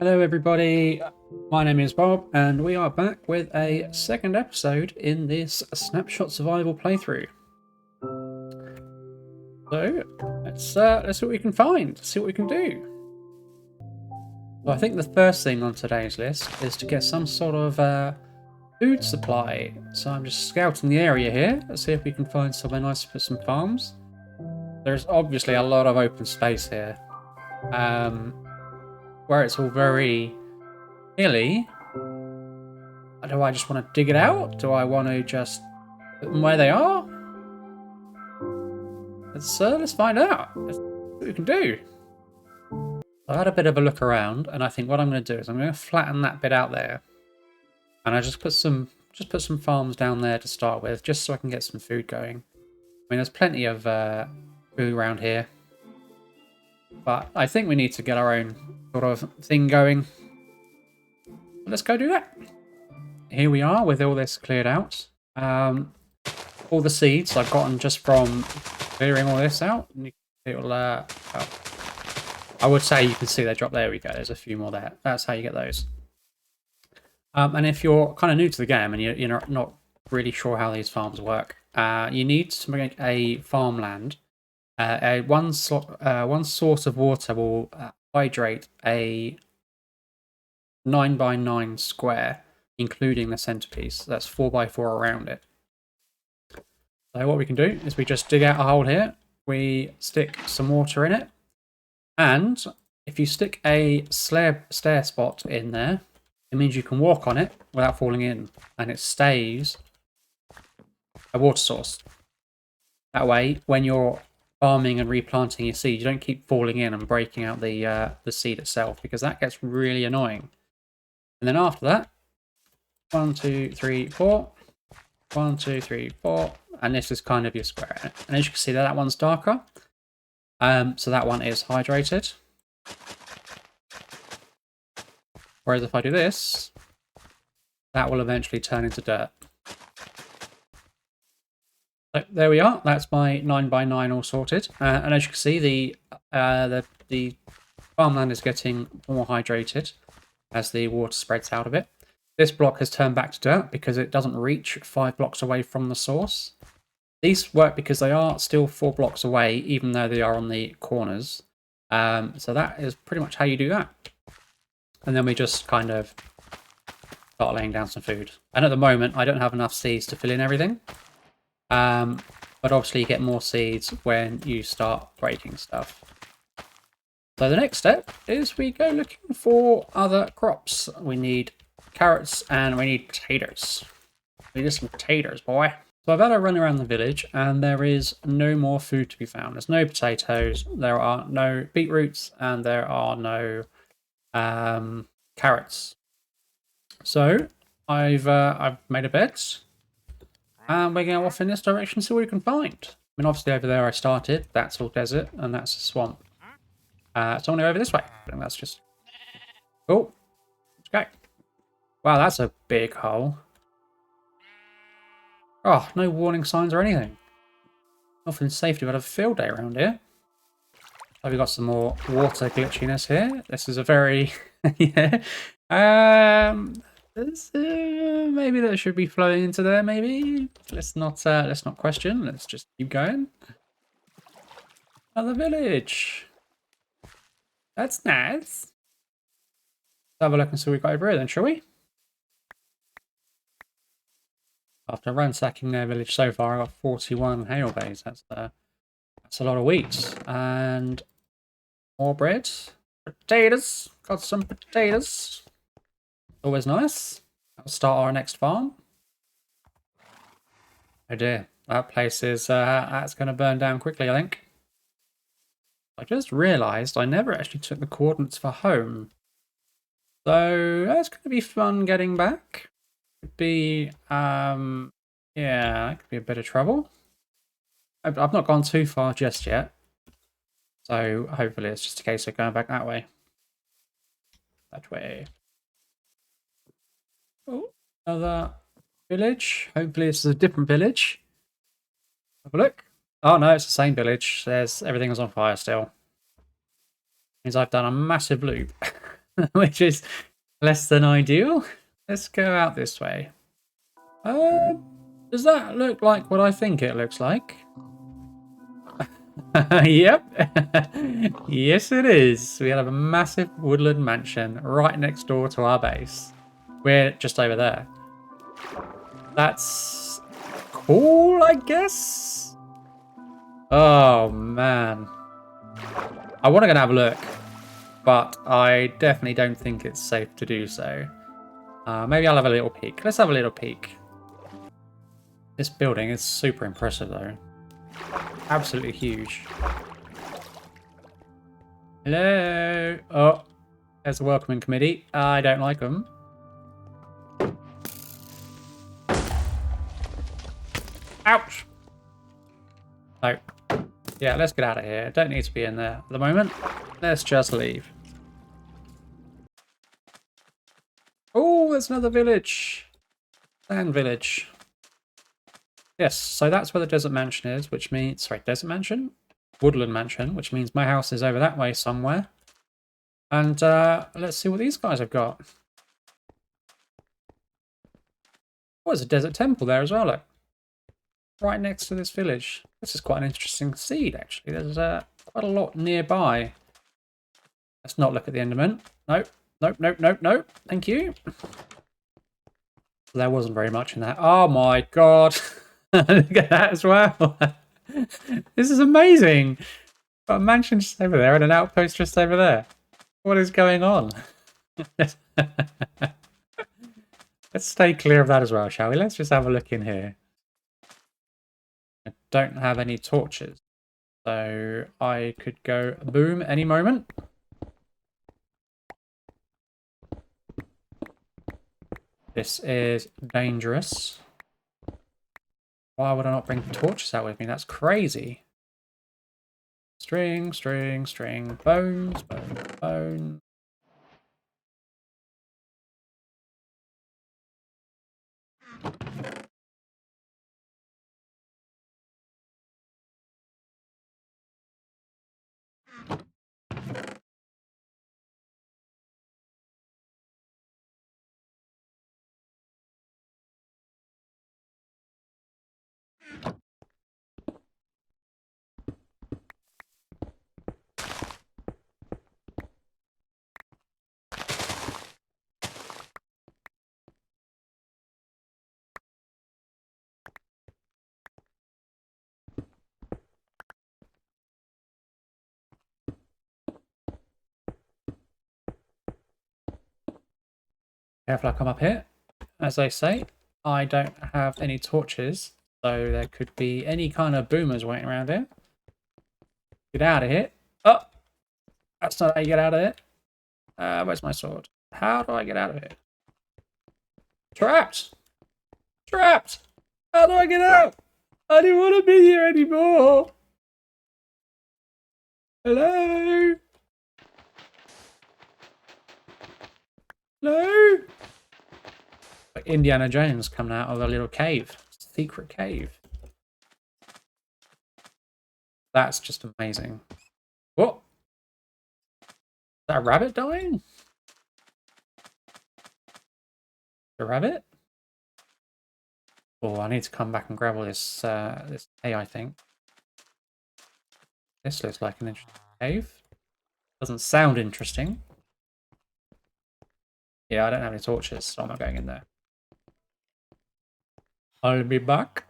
Hello everybody, my name is Bob and we are back with a second episode in this Snapshot Survival playthrough. So let's see what we can find, see what we can do. So I think the first thing on today's list is to get some sort of food supply. So I'm just scouting the area here. Let's see if we can find somewhere nice for some farms. There's obviously a lot of open space here, where it's all very hilly. Do I just want to dig it out? Do I want to just put them where they are? Let's find out. Let's see what we can do. I had a bit of a look around, and I think what I'm going to do is I'm going to flatten that bit out there, and I just put some farms down there to start with, just so I can get some food going. I mean, there's plenty of food around here, but I think we need to get our own sort of thing going. Let's go do that. Here we are with all this cleared out. All the seeds I've gotten just from clearing all this out. It'll, I would say you can see they drop. There we go. There's a few more there. That's how you get those. And if you're kind of new to the game and you're not really sure how these farms work, you need to make a farmland. One source of water will hydrate a 9x9 square, including the centerpiece. That's 4x4 around it. So what we can do is we just dig out a hole here, we stick some water in it, and if you stick a stair spot in there, it means you can walk on it without falling in, and it stays a water source. That way, when you're farming and replanting your seed, you don't keep falling in and breaking out the seed itself, because that gets really annoying. And then after that, 1, 2, 3, 4. 1, 2, 3, 4. And this is kind of your square. And as you can see, that one's darker. So that one is hydrated. Whereas if I do this, that will eventually turn into dirt. So there we are. That's my 9x9 all sorted. And as you can see, the farmland is getting more hydrated as the water spreads out of it. This block has turned back to dirt because it doesn't reach 5 blocks away from the source. These work because they are still 4 blocks away, even though they are on the corners. So that is pretty much how you do that. And then we just kind of start laying down some food. And at the moment, I don't have enough seeds to fill in everything. But obviously you get more seeds when you start breaking stuff. So the next step is we go looking for other crops. We need carrots and we need potatoes. We need some potatoes, boy. So I've had a run around the village and there is no more food to be found. There's no potatoes, there are no beetroots, and there are no carrots. So I've made a bed and we're going to go off in this direction and see what we can find. I mean, obviously over there I started, that's all desert and that's a swamp. So I'm going to go over this way. And that's just... Oh, let's go. Wow, that's a big hole. Oh, no warning signs or anything. Nothing safe to have a field day around here. So we've got some more water glitchiness here. This is a very... yeah. Maybe that should be flowing into there, maybe. Let's not question. Let's just keep going. Another village. That's nice. Let's have a look and see what we've got over here then, shall we? After ransacking their village so far, I got 41 hail bays. That's a lot of wheat. And more bread. Potatoes. Got some potatoes. Always nice. That'll start our next farm. Oh dear. That place is that's going to burn down quickly, I think. I just realised I never actually took the coordinates for home. So that's going to be fun getting back. Could be, yeah, that could be a bit of trouble. I've not gone too far just yet. So hopefully it's just a case of going back that way. That way. Oh, another village. Hopefully this is a different village. Have a look. Oh no, it's the same village. Everything is on fire still. Means I've done a massive loop. which is less than ideal. Let's go out this way. Does that look like what I think it looks like? Yep. Yes, it is. We have a massive woodland mansion right next door to our base. We're just over there. That's cool, I guess. Oh, man. I want to go and have a look, but I definitely don't think it's safe to do so. Maybe I'll have a little peek. Let's have a little peek. This building is super impressive, though. Absolutely huge. Hello. Oh, there's the welcoming committee. I don't like them. Ouch. No. Yeah, let's get out of here. Don't need to be in there at the moment. Let's just leave. Oh, there's another village. Sand village. Yes, so that's where the desert mansion is, which means... Sorry, desert mansion? Woodland mansion, which means my house is over that way somewhere. And let's see what these guys have got. Oh, there's a desert temple there as well, look. Right next to this village. This is quite an interesting seed, actually. There's quite a lot nearby. Let's not look at the Enderman. Nope, nope, nope, nope, nope. Thank you. There wasn't very much in that. Oh my god. Look at that as well. This is amazing. Got a mansion just over there and an outpost just over there. What is going on? Let's stay clear of that as well, shall we? Let's just have a look in here. I don't have any torches, so I could go boom any moment. This is dangerous. Why would I not bring torches out with me? That's crazy. String, string, string, bones, bones, bones. Careful, I come up here. As I say, I don't have any torches, so there could be any kind of boomers waiting around here. Get out of here. Oh, that's not how you get out of it. Where's my sword? How do I get out of here? Trapped! Trapped! How do I get out? I don't want to be here anymore. Hello? Hello? Like Indiana Jones coming out of a little cave. Secret cave. That's just amazing. What? Is that a rabbit dying? A rabbit? Oh, I need to come back and grab all this this hay, I think. This looks like an interesting cave. Doesn't sound interesting. Yeah, I don't have any torches, so I'm not going in there. I'll be back.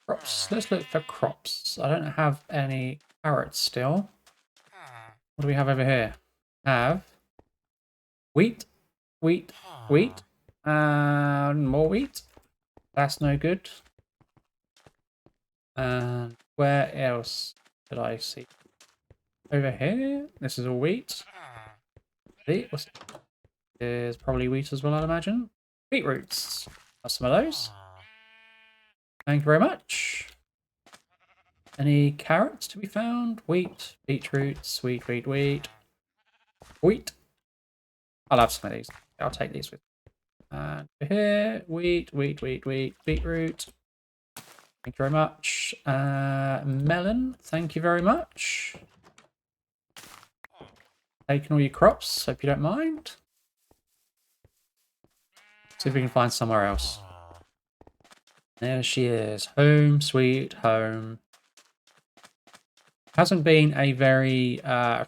Crops. Let's look for crops. I don't have any carrots still. What do we have over here? Have wheat, wheat, wheat, and more wheat. That's no good. And where else did I see? Over here. This is all wheat. Wheat. There's probably wheat as well, I'd imagine. Beetroots. Have some of those. Thank you very much. Any carrots to be found? Wheat, beetroots, wheat, wheat, wheat. Wheat. I'll have some of these. I'll take these with me. And over here, wheat, wheat, wheat, wheat, beetroot. Thank you very much. Melon, thank you very much. taking all your crops. Hope you don't mind. See if we can find somewhere else. There she is. Home sweet home. Hasn't been a very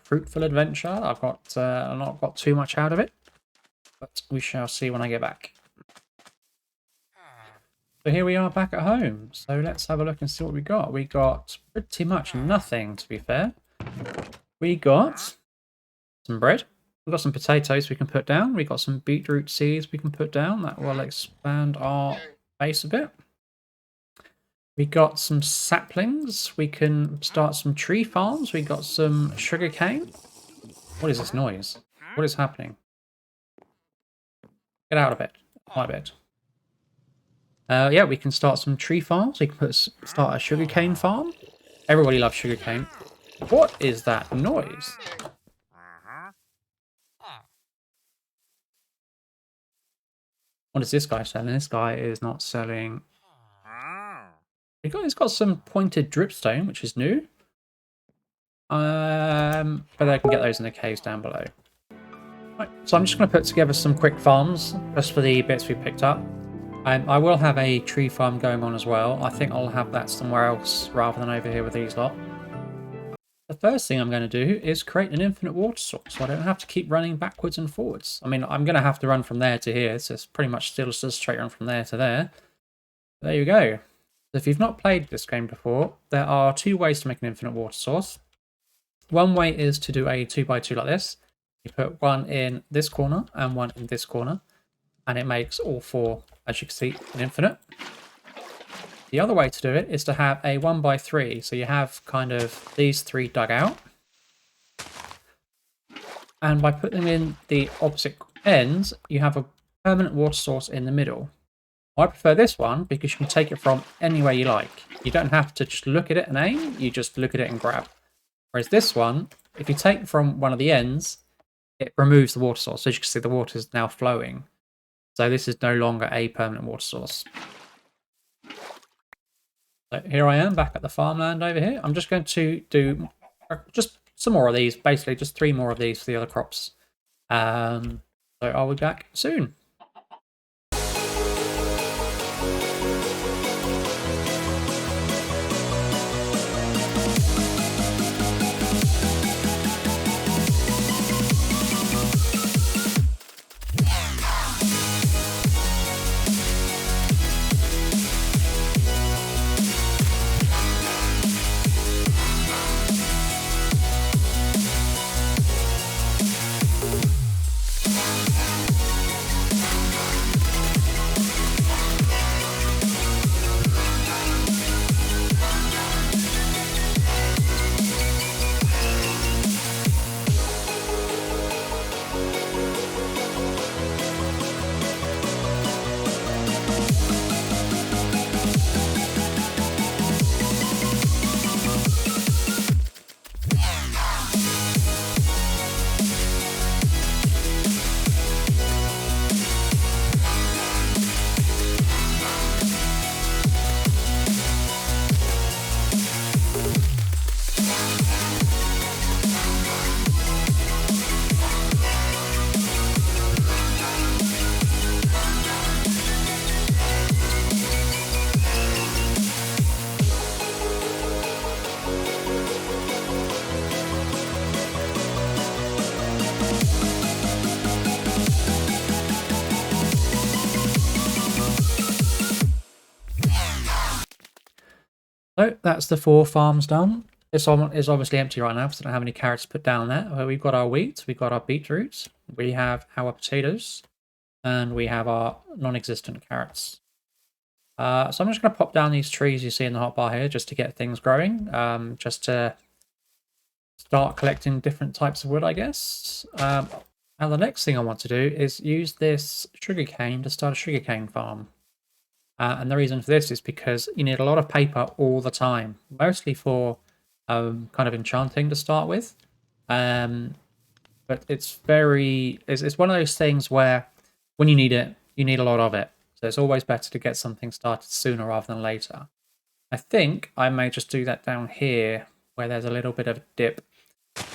fruitful adventure. I've not got too much out of it, but we shall see when I get back. So here we are back at home. So let's have a look and see what we got. We got pretty much nothing, to be fair. We got some bread. We've got some potatoes we can put down. We got some beetroot seeds we can put down. That will expand our base a bit. We got some saplings. We can start some tree farms. We got some sugar cane. What is this noise? What is happening? Get out of it. My bed. Yeah, we can start some tree farms. We can start a sugarcane farm. Everybody loves sugarcane. What is that noise? What is this guy selling? This guy is not selling. He's got some pointed dripstone, which is new. But I can get those in the caves down below. Right, so I'm just going to put together some quick farms just for the bits we picked up. I will have a tree farm going on as well. I think I'll have that somewhere else rather than over here with these lot. The first thing I'm going to do is create an infinite water source so I don't have to keep running backwards and forwards. I mean, I'm going to have to run from there to here, so it's pretty much still just a straight run from there to there. There you go. If you've not played this game before, there are two ways to make an infinite water source. One way is to do a 2x2 like this. You put one in this corner and one in this corner, and it makes all four, as you can see, an infinite. The other way to do it is to have a 1x3. So you have kind of these three dug out. And by putting them in the opposite ends, you have a permanent water source in the middle. I prefer this one because you can take it from anywhere you like. You don't have to just look at it and aim, you just look at it and grab. Whereas this one, if you take from one of the ends, it removes the water source. So as you can see, the water is now flowing. So this is no longer a permanent water source. So here I am back at the farmland over here. I'm just going to do just some more of these, basically just 3 more of these for the other crops. So I'll be back soon. So that's the 4 farms done. This one is obviously empty right now because I don't have any carrots to put down there. We've got our wheat, we've got our beetroots, we have our potatoes, and we have our non-existent carrots. So I'm just going to pop down these trees you see in the hotbar here just to get things growing, just to start collecting different types of wood, I guess. Now the next thing I want to do is use this sugarcane to start a sugarcane farm. And the reason for this is because you need a lot of paper all the time, mostly for kind of enchanting to start with. But it's one of those things where when you need it, you need a lot of it. So it's always better to get something started sooner rather than later. I think I may just do that down here where there's a little bit of a dip.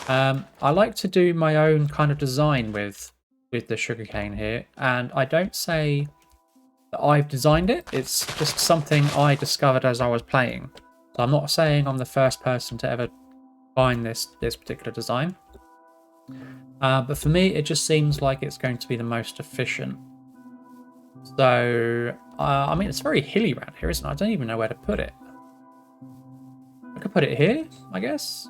I like to do my own kind of design with the sugarcane here, and I don't say that I've designed it. It's just something I discovered as I was playing. So I'm not saying I'm the first person to ever find this particular design. But for me, it just seems like it's going to be the most efficient. So, I mean, it's very hilly around here, isn't it? I don't even know where to put it. I could put it here, I guess.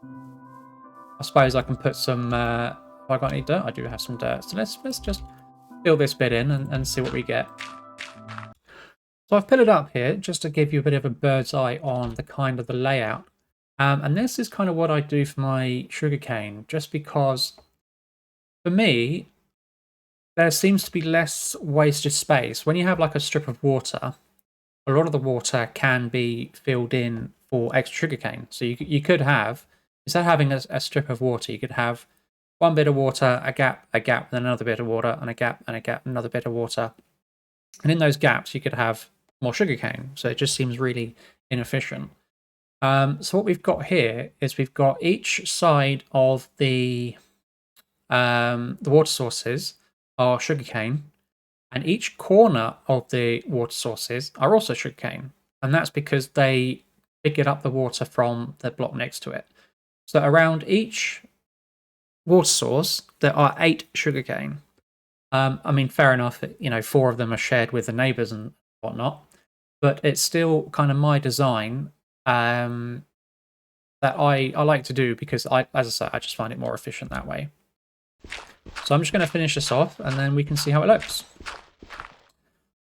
I suppose I can put some, have I got any dirt? I do have some dirt. So let's just fill this bit in and see what we get. So I've put it up here just to give you a bit of a bird's eye on the kind of the layout. And this is kind of what I do for my sugarcane, just because for me, there seems to be less wasted space. When you have like a strip of water, a lot of the water can be filled in for extra sugarcane. So you could have, instead of having a strip of water, you could have one bit of water, a gap, then another bit of water, and a gap, another bit of water. And in those gaps, you could have more sugarcane. So it just seems really inefficient. So what we've got here is we've got each side of the water sources are sugarcane, and each corner of the water sources are also sugarcane, and that's because they pick up the water from the block next to it. So around each water source, there are 8 sugarcane. I mean, fair enough, 4 of them are shared with the neighbours and whatnot, but it's still kind of my design that I like to do because, as I say, I just find it more efficient that way. So I'm just going to finish this off and then we can see how it looks.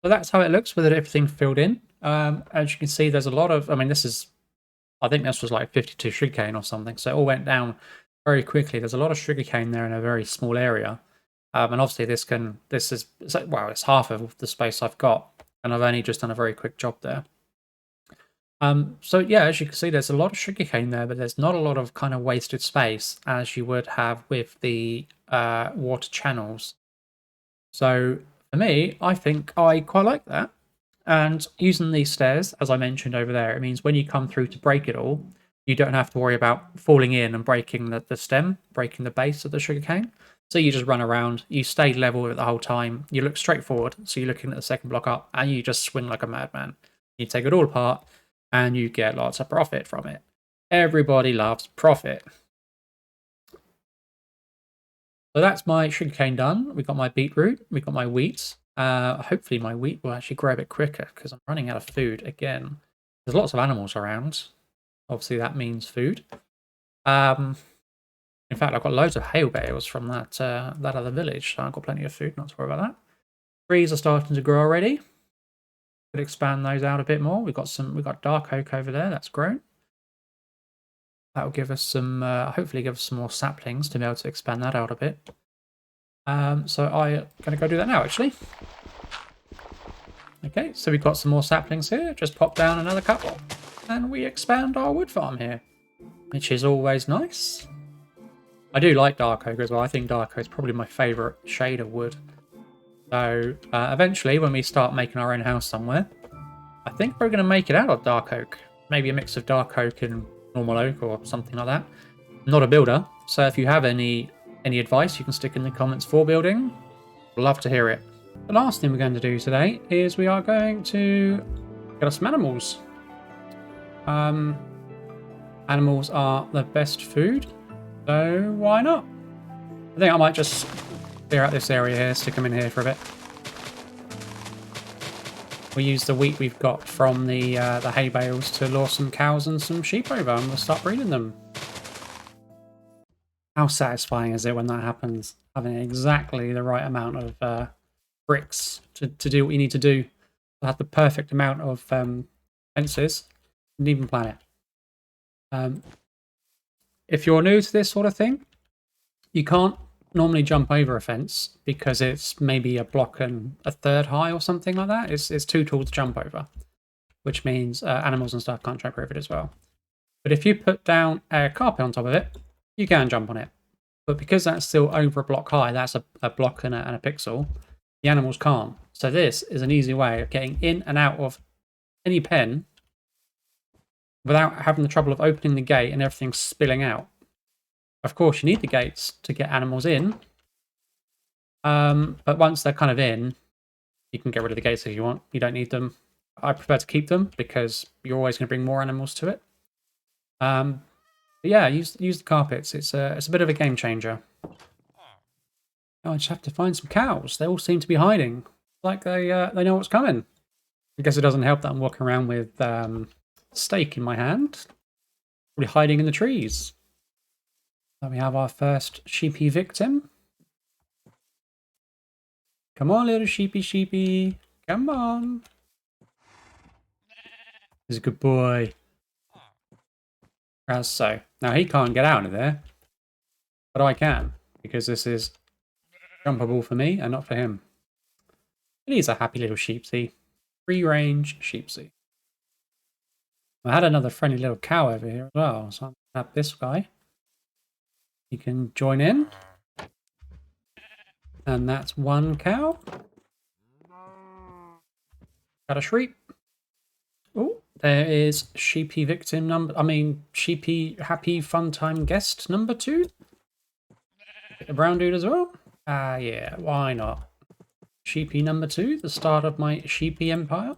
So that's how it looks with everything filled in. As you can see, there's a lot of, I mean, I think this was like 52 sugarcane or something. So it all went down very quickly. There's a lot of sugarcane there in a very small area. And obviously it's half of the space I've got. And I've only just done a very quick job there. So yeah, as you can see, there's a lot of sugarcane there, but there's not a lot of kind of wasted space as you would have with the water channels. So for me, I think I quite like that. And using these stairs, as I mentioned over there, it means when you come through to break it all, you don't have to worry about falling in and breaking the stem, breaking the base of the sugarcane. So you just run around, you stay level the whole time, you look straight forward, so you're looking at the second block up, and you just swing like a madman. You take it all apart, and you get lots of profit from it. Everybody loves profit. So that's my sugarcane done. We've got my beetroot, we've got my wheat. Hopefully my wheat will actually grow a bit quicker because I'm running out of food again. There's lots of animals around. Obviously that means food. In fact, I've got loads of hay bales from that other village, so I've got plenty of food, not to worry about that. Trees are starting to grow already. Could expand those out a bit more. We've got dark oak over there that's grown. That will give us some, hopefully give us some more saplings to be able to expand that out a bit. So I'm going to go do that now, actually. Okay, so we've got some more saplings here. Just pop down another couple. And we expand our wood farm here, which is always nice. I do like dark oak as well. I think dark oak is probably my favourite shade of wood. So eventually, when we start making our own house somewhere, I think we're going to make it out of dark oak. Maybe a mix of dark oak and normal oak or something like that. I'm not a builder, so if you have any advice you can stick in the comments for building, I'd love to hear it. The last thing we're going to do today is we are going to get us some animals. Animals are the best food, so why not? I think I might just clear out this area here, stick them in here for a bit. We use the wheat we've got from the hay bales to lure some cows and some sheep over, and we'll start breeding them. How satisfying is it when that happens? Having exactly the right amount of bricks to do what you need to do. To have the perfect amount of fences. Didn't even plan it. If you're new to this sort of thing, you can't normally jump over a fence because it's maybe a block and a third high or something like that. It's too tall to jump over, which means animals and stuff can't jump over it as well. But if you put down a carpet on top of it, you can jump on it. But because that's still over a block high, that's a block and a pixel, the animals can't. So this is an easy way of getting in and out of any pen without having the trouble of opening the gate and everything spilling out. Of course, you need the gates to get animals in. But once they're kind of in, you can get rid of the gates if you want. You don't need them. I prefer to keep them because you're always going to bring more animals to it. But yeah, use the carpets. It's a bit of a game changer. Oh, I just have to find some cows. They all seem to be hiding, like they know what's coming. I guess it doesn't help that I'm walking around with steak in my hand, probably hiding in the trees. So we have our first sheepy victim. Come on, little sheepy. Come on. He's a good boy. As so. Now he can't get out of there, but I can, because this is jumpable for me and not for him. But he's a happy little sheepsy. Free range sheepsy. I had another friendly little cow over here as well, so I'm going to have this guy. He can join in. And that's one cow. Got a sheep. Oh, there is sheepy victim number. Sheepy happy fun time guest number 2. Get the brown dude as well. Yeah, why not? Sheepy number 2, the start of my sheepy empire.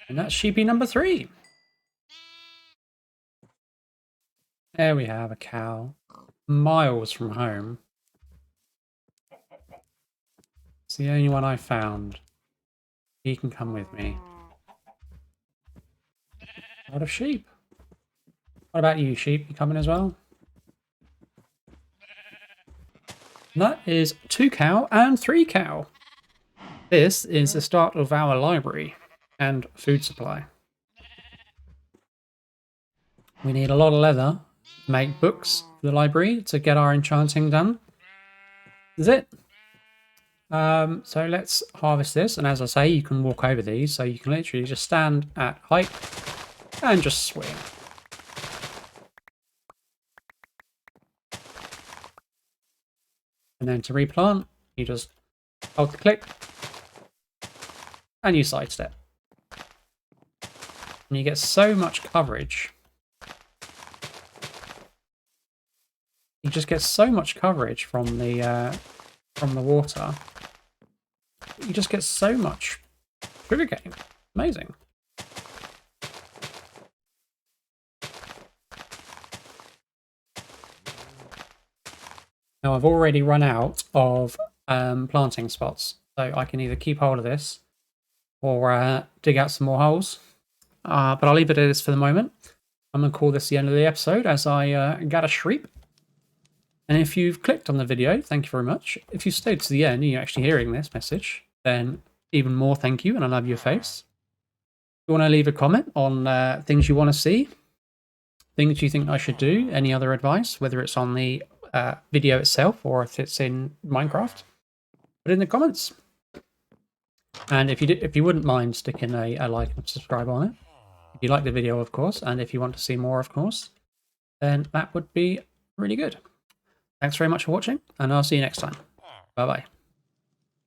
And that's sheepy number 3. There we have a cow. Miles from home. It's the only one I found. He can come with me. A lot of sheep. What about you, sheep? You coming as well? And that is 2 cow and 3 cow. This is the start of our library and food supply. We need a lot of leather to make books for the library to get our enchanting done. That's it. So let's harvest this, and as I say, you can walk over these, so you can literally just stand at height and just swing. And then to replant, you just hold the click and you sidestep. And you get so much coverage. You just get so much coverage from the water. You just get so much sugarcane. Amazing. Now I've already run out of planting spots, so I can either keep hold of this or dig out some more holes. But I'll leave it at this for the moment. I'm going to call this the end of the episode as I got a sheep. And if you've clicked on the video, thank you very much. If you stayed to the end and you're actually hearing this message, then even more thank you, and I love your face. If you want to leave a comment on things you want to see, things you think I should do, any other advice, whether it's on the video itself or if it's in Minecraft, put it in the comments. And if you wouldn't mind sticking a like and subscribe on it, if you like the video, of course, and if you want to see more, of course, then that would be really good. Thanks very much for watching, and I'll see you next time. Bye-bye.